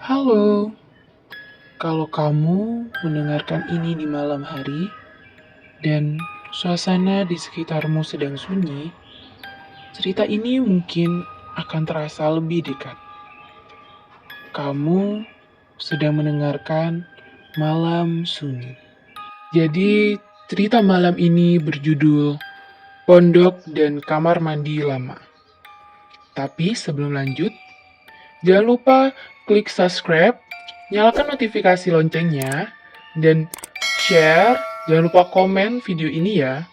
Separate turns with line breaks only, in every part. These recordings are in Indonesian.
Halo, kalau kamu mendengarkan ini di malam hari dan suasana di sekitarmu sedang sunyi, cerita ini mungkin akan terasa lebih dekat. Kamu sedang mendengarkan Malam Sunyi. Jadi, cerita malam ini berjudul Pondok dan Kamar Mandi Lama. Tapi sebelum lanjut, jangan lupa klik subscribe, nyalakan notifikasi loncengnya, dan share. Jangan lupa komen video ini ya.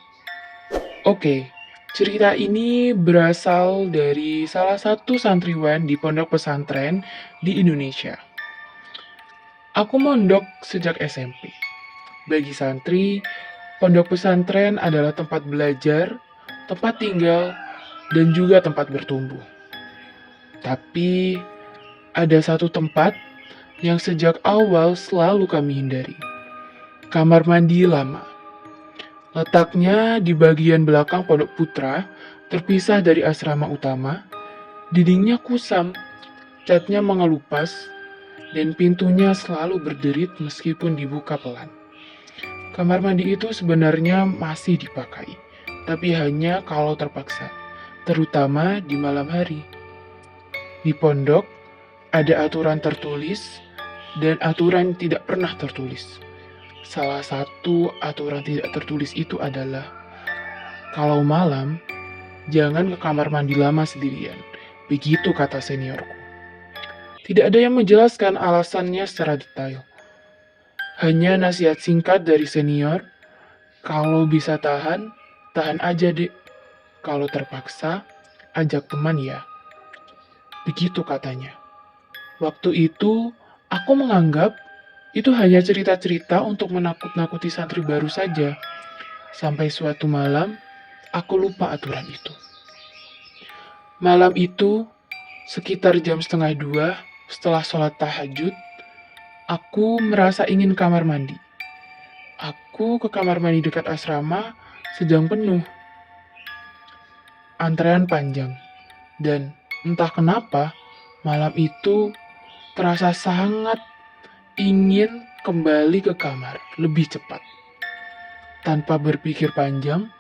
Oke, cerita ini berasal dari salah satu santriwan di pondok pesantren di Indonesia. Aku mondok sejak SMP. Bagi santri, pondok pesantren adalah tempat belajar, tempat tinggal, dan juga tempat bertumbuh. Tapi ada satu tempat yang sejak awal selalu kami hindari. Kamar mandi lama. Letaknya di bagian belakang pondok putra, terpisah dari asrama utama. Dindingnya kusam, catnya mengelupas, dan pintunya selalu berderit meskipun dibuka pelan. Kamar mandi itu sebenarnya masih dipakai, tapi hanya kalau terpaksa, terutama di malam hari. Di pondok, ada aturan tertulis dan aturan tidak pernah tertulis. Salah satu aturan tidak tertulis itu adalah kalau malam, jangan ke kamar mandi lama sendirian. Begitu kata seniorku. Tidak ada yang menjelaskan alasannya secara detail. Hanya nasihat singkat dari senior, kalau bisa tahan, tahan aja dek. Kalau terpaksa, ajak teman ya. Begitu katanya. Waktu itu, aku menganggap itu hanya cerita-cerita untuk menakut-nakuti santri baru saja. Sampai suatu malam, aku lupa aturan itu. Malam itu, sekitar jam 1:30 setelah sholat tahajud, aku merasa ingin kamar mandi. Aku ke kamar mandi dekat asrama sedang penuh. Antrean panjang. Dan entah kenapa, malam itu terasa sangat ingin kembali ke kamar lebih cepat. Tanpa berpikir panjang,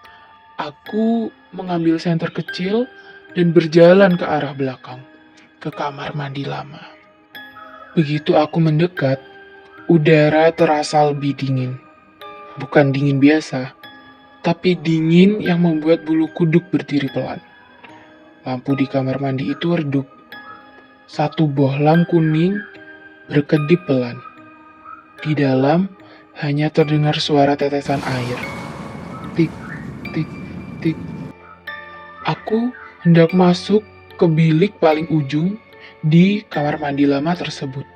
aku mengambil senter kecil dan berjalan ke arah belakang, ke kamar mandi lama. Begitu aku mendekat, udara terasa lebih dingin. Bukan dingin biasa, tapi dingin yang membuat bulu kuduk berdiri pelan. Lampu di kamar mandi itu redup. Satu bohlam kuning berkedip pelan. Di dalam hanya terdengar suara tetesan air. Tik, tik, tik. Aku hendak masuk ke bilik paling ujung di kamar mandi lama tersebut.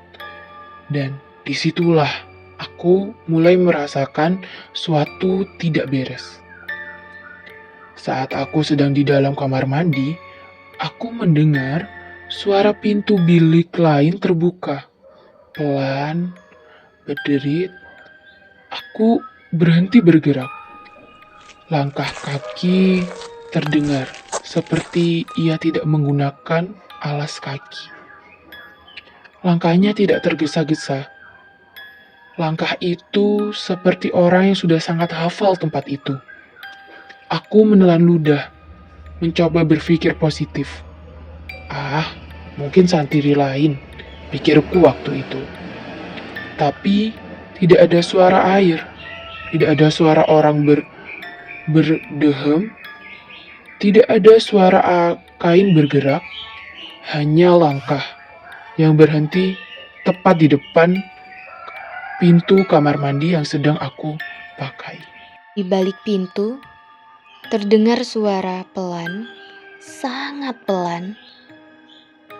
Dan disitulah aku mulai merasakan suatu tidak beres. Saat aku sedang di dalam kamar mandi, aku mendengar suara pintu bilik lain terbuka. Pelan, berderit, aku berhenti bergerak. Langkah kaki terdengar seperti ia tidak menggunakan alas kaki. Langkahnya tidak tergesa-gesa. Langkah itu seperti orang yang sudah sangat hafal tempat itu. Aku menelan ludah, mencoba berpikir positif. Mungkin santri lain, pikirku waktu itu. Tapi tidak ada suara air, tidak ada suara orang berdehem, tidak ada suara kain bergerak, hanya langkah yang berhenti tepat di depan pintu kamar mandi yang sedang aku pakai.
Di balik pintu, terdengar suara pelan, sangat pelan.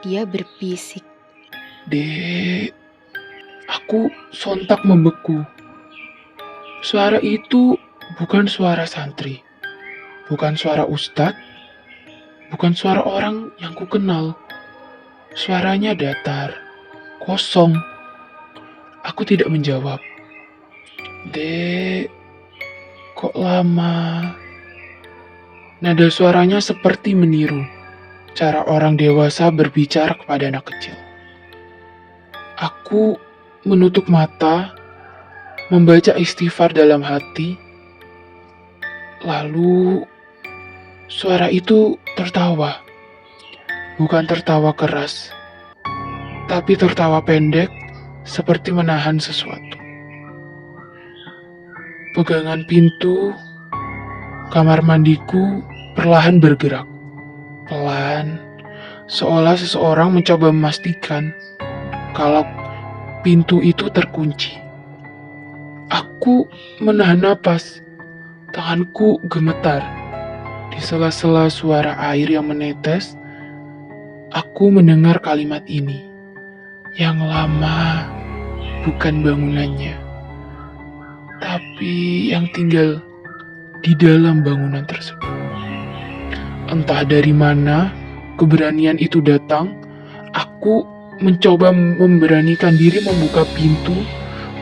Dia berbisik.
Dek, aku sontak membeku. Suara itu bukan suara santri, bukan suara ustadz, bukan suara orang yang ku kenal. Suaranya datar, kosong. Aku tidak menjawab. Dek, kok lama? Nada suaranya seperti meniru cara orang dewasa berbicara kepada anak kecil. Aku menutup mata, membaca istighfar dalam hati, lalu suara itu tertawa. Bukan tertawa keras, tapi tertawa pendek seperti menahan sesuatu. Pegangan pintu kamar mandiku perlahan bergerak. Pelan, seolah seseorang mencoba memastikan kalau pintu itu terkunci. Aku menahan napas, tanganku gemetar. Di sela-sela suara air yang menetes, aku mendengar kalimat ini. Yang lama bukan bangunannya, tapi yang tinggal di dalam bangunan tersebut. Entah dari mana keberanian itu datang, aku mencoba memberanikan diri membuka pintu,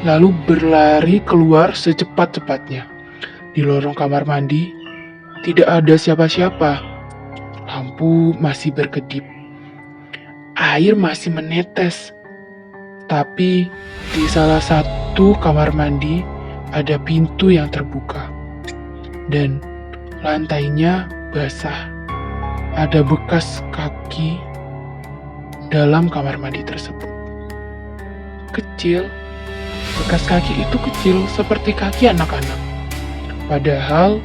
lalu berlari keluar secepat-cepatnya. Di lorong kamar mandi, tidak ada siapa-siapa. Lampu masih berkedip. Air masih menetes. Tapi di salah satu kamar mandi ada pintu yang terbuka. Dan lantainya basah. Ada bekas kaki dalam kamar mandi tersebut. Kecil, bekas kaki itu kecil seperti kaki anak-anak. Padahal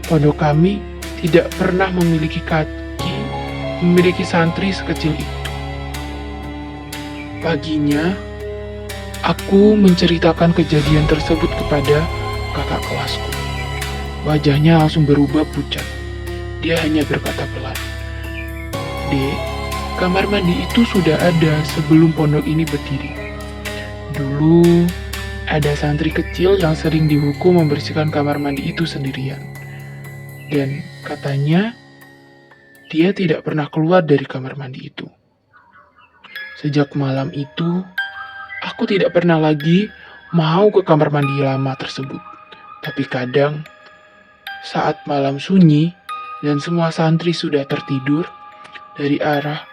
pondok kami tidak pernah memiliki santri sekecil itu. Paginya, aku menceritakan kejadian tersebut kepada kakak kelasku. Wajahnya langsung berubah pucat. Dia hanya berkata pelan, "Dek, kamar mandi itu sudah ada sebelum pondok ini berdiri. Dulu, ada santri kecil yang sering dihukum membersihkan kamar mandi itu sendirian. Dan katanya, dia tidak pernah keluar dari kamar mandi itu. Sejak malam itu, aku tidak pernah lagi mau ke kamar mandi lama tersebut. Tapi kadang, saat malam sunyi dan semua santri sudah tertidur, dari arah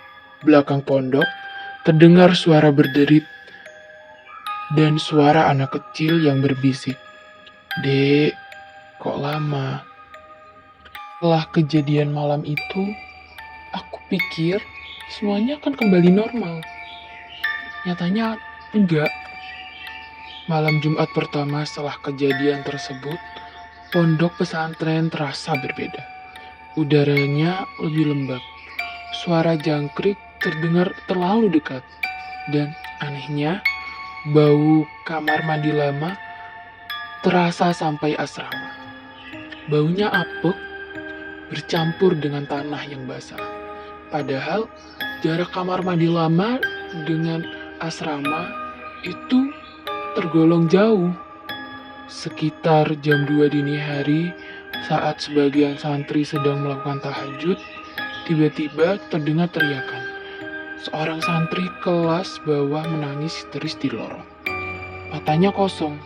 belakang pondok terdengar suara berderit dan suara anak kecil yang berbisik, 'Dek, kok lama?' Setelah kejadian malam itu, aku pikir semuanya akan kembali normal. Nyatanya enggak. Malam Jumat pertama setelah kejadian tersebut, pondok pesantren terasa berbeda. Udaranya lebih lembab. Suara jangkrik terdengar terlalu dekat. Dan anehnya, bau kamar mandi lama terasa sampai asrama. Baunya apek, bercampur dengan tanah yang basah. Padahal jarak kamar mandi lama dengan asrama itu tergolong jauh. Sekitar jam 2 dini hari, saat sebagian santri sedang melakukan tahajud, tiba-tiba terdengar teriakan. Seorang santri kelas bawah menangis histeris di lorong. Matanya kosong,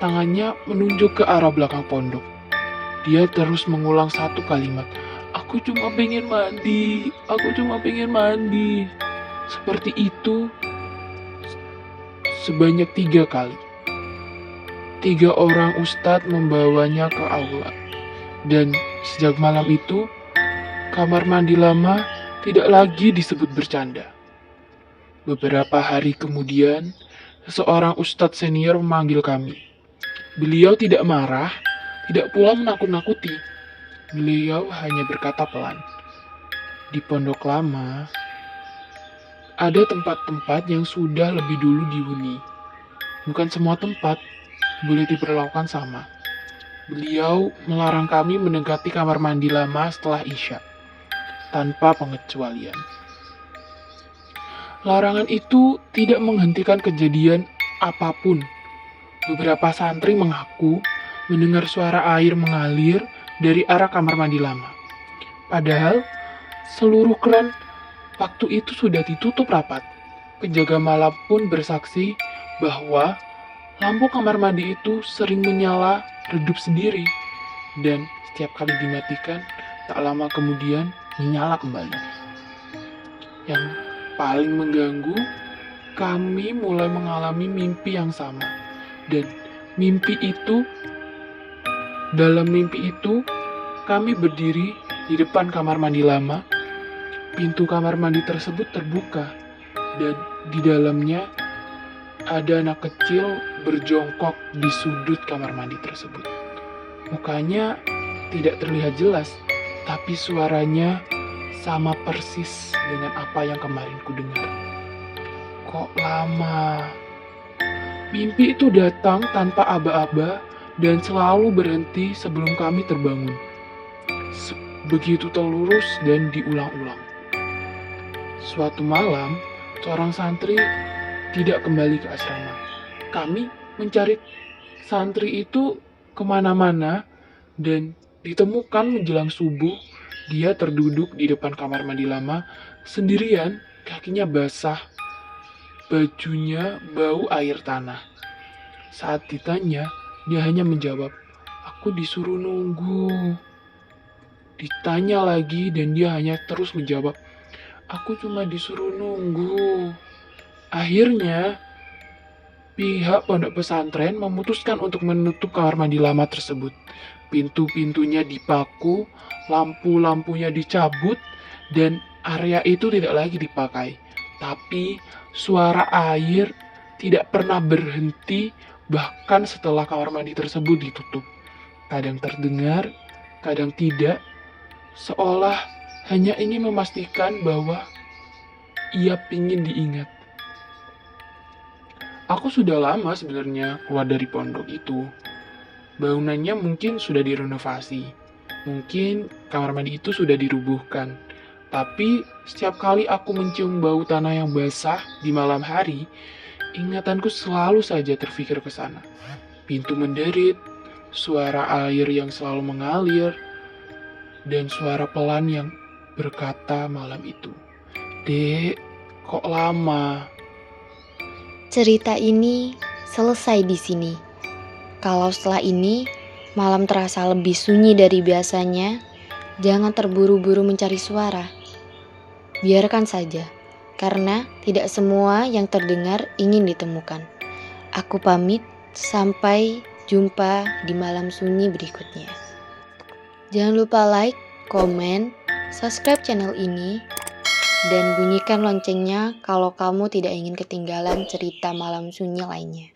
tangannya menunjuk ke arah belakang pondok. Dia terus mengulang satu kalimat, "Aku cuma pengen mandi, aku cuma pengen mandi." Seperti itu sebanyak 3 kali. 3 orang ustadz membawanya ke aula. Dan sejak malam itu, kamar mandi lama tidak lagi disebut bercanda. Beberapa hari kemudian, seseorang ustadz senior memanggil kami. Beliau tidak marah, tidak pula menakut-nakuti. Beliau hanya berkata pelan, "Di pondok lama, ada tempat-tempat yang sudah lebih dulu dihuni. Bukan semua tempat boleh diperlakukan sama." Beliau melarang kami mendekati kamar mandi lama setelah Isya, tanpa pengecualian. Larangan itu tidak menghentikan kejadian apapun. Beberapa santri mengaku mendengar suara air mengalir dari arah kamar mandi lama. Padahal seluruh keran waktu itu sudah ditutup rapat. Penjaga malam pun bersaksi bahwa lampu kamar mandi itu sering menyala redup sendiri. Dan setiap kali dimatikan, tak lama kemudian menyala kembali. Yang paling mengganggu, kami mulai mengalami mimpi yang sama. Dan dalam mimpi itu, kami berdiri di depan kamar mandi lama. Pintu kamar mandi tersebut terbuka, dan di dalamnya ada anak kecil berjongkok di sudut kamar mandi tersebut. Mukanya tidak terlihat jelas, tapi suaranya sama persis dengan apa yang kemarin ku dengar. Kok lama? Mimpi itu datang tanpa aba-aba dan selalu berhenti sebelum kami terbangun. Begitu terlurus dan diulang-ulang. Suatu malam, seorang santri tidak kembali ke asrama. Kami mencari santri itu kemana-mana dan ditemukan menjelang subuh. Dia terduduk di depan kamar mandi lama sendirian, kakinya basah, bajunya bau air tanah. Saat ditanya, dia hanya menjawab, "Aku disuruh nunggu." Ditanya lagi dan dia hanya terus menjawab, "Aku cuma disuruh nunggu." Akhirnya, pihak pondok pesantren memutuskan untuk menutup kamar mandi lama tersebut. Pintu-pintunya dipaku, lampu-lampunya dicabut, dan area itu tidak lagi dipakai. Tapi suara air tidak pernah berhenti bahkan setelah kamar mandi tersebut ditutup. Kadang terdengar, kadang tidak, seolah hanya ingin memastikan bahwa ia ingin diingat. Aku sudah lama sebenarnya keluar dari pondok itu. Bangunannya mungkin sudah direnovasi. Mungkin kamar mandi itu sudah dirubuhkan. Tapi setiap kali aku mencium bau tanah yang basah di malam hari, ingatanku selalu saja terfikir ke sana. Pintu menderit, suara air yang selalu mengalir, dan suara pelan yang berkata malam itu, "Dek, kok lama?"
Cerita ini selesai di sini. Kalau setelah ini malam terasa lebih sunyi dari biasanya, jangan terburu-buru mencari suara. Biarkan saja, karena tidak semua yang terdengar ingin ditemukan. Aku pamit, sampai jumpa di malam sunyi berikutnya. Jangan lupa like, komen, subscribe channel ini, dan bunyikan loncengnya kalau kamu tidak ingin ketinggalan cerita malam sunyi lainnya.